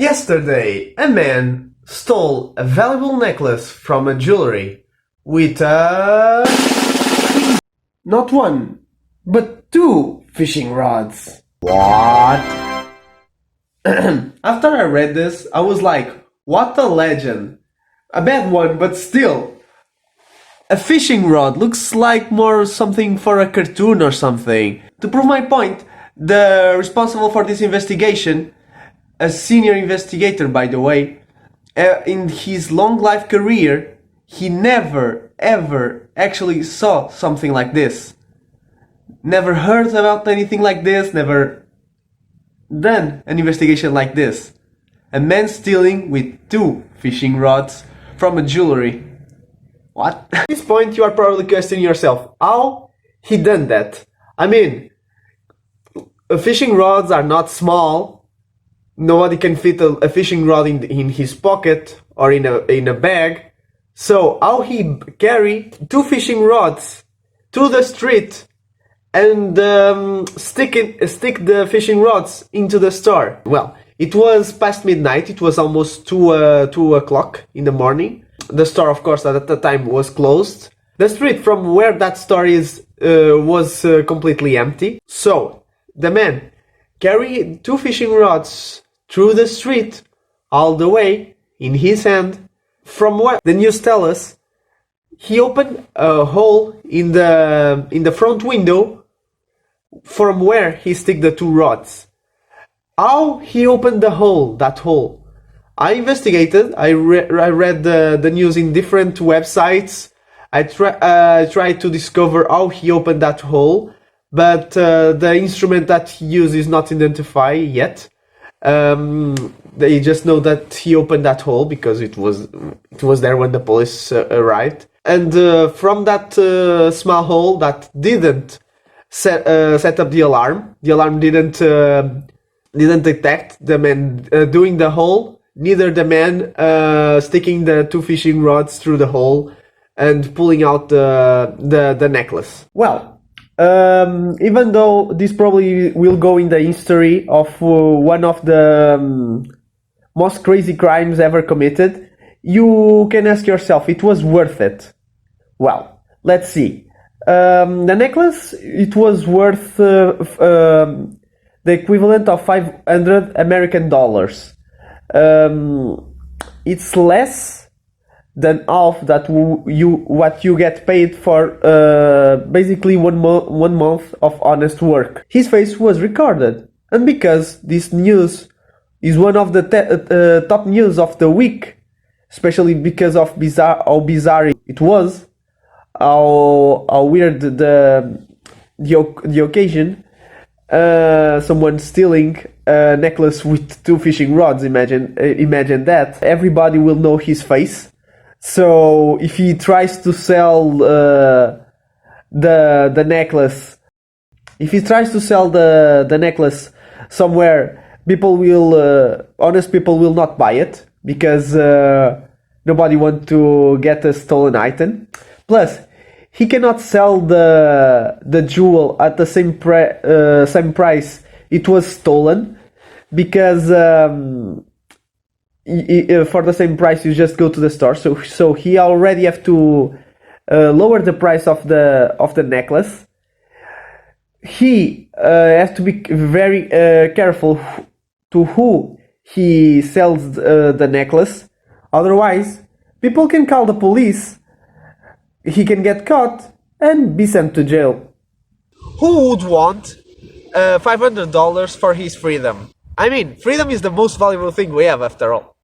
Yesterday, a man stole a valuable necklace from a jewelry with not one, but two fishing rods. What? After I read this, I was like, what a legend. A bad one, but still. A fishing rod looks like more something for a cartoon or something. To prove my point, the responsible for this investigation, a senior investigator by the way, in his long life career, he never ever actually saw something like this. Never heard about anything like this, never done an investigation like this. A man stealing with two fishing rods from a jewelry. What? At this point you are probably questioning yourself, how he done that? I mean, fishing rods are not small. Nobody can fit a fishing rod in his pocket or in a bag. So how he carry two fishing rods to the street and stick the fishing rods into the store? Well, it was past midnight. It was almost 2 o'clock in the morning. The store, of course, at the time was closed. The street from where that store is was completely empty. So the man carried two fishing rods through the street all the way in his hand. From what the news tell us, he opened a hole in the front window from where he stick the two rods. How he opened that hole? I investigated. I read the news in different websites. I tried to discover how he opened that hole, but the instrument that he used is not identified yet. They just know that he opened that hole because it was there when the police arrived. And from that small hole that didn't set up the alarm didn't detect the man doing the hole. Neither the man sticking the two fishing rods through the hole and pulling out the necklace. Well, even though this probably will go in the history of one of the most crazy crimes ever committed, you can ask yourself, it was worth it? Well, let's see. The necklace, it was worth the equivalent of 500 American dollars. It's less than half that what you get paid for basically one month of honest work. His face was recorded, and because this news is one of the top news of the week, especially because of how bizarre it was, how weird the occasion. Someone stealing a necklace with two fishing rods. Imagine that. Everybody will know his face. So if he tries to sell the necklace, somewhere, honest people will not buy it because nobody wants to get a stolen item. Plus, he cannot sell the jewel at the same price it was stolen, because for the same price you just go to the store. So he already have to lower the price of the necklace. He has to be very careful to who he sells the necklace. Otherwise, people can call the police. He can get caught and be sent to jail. Who would want $500 for his freedom? I mean, freedom is the most valuable thing we have after all.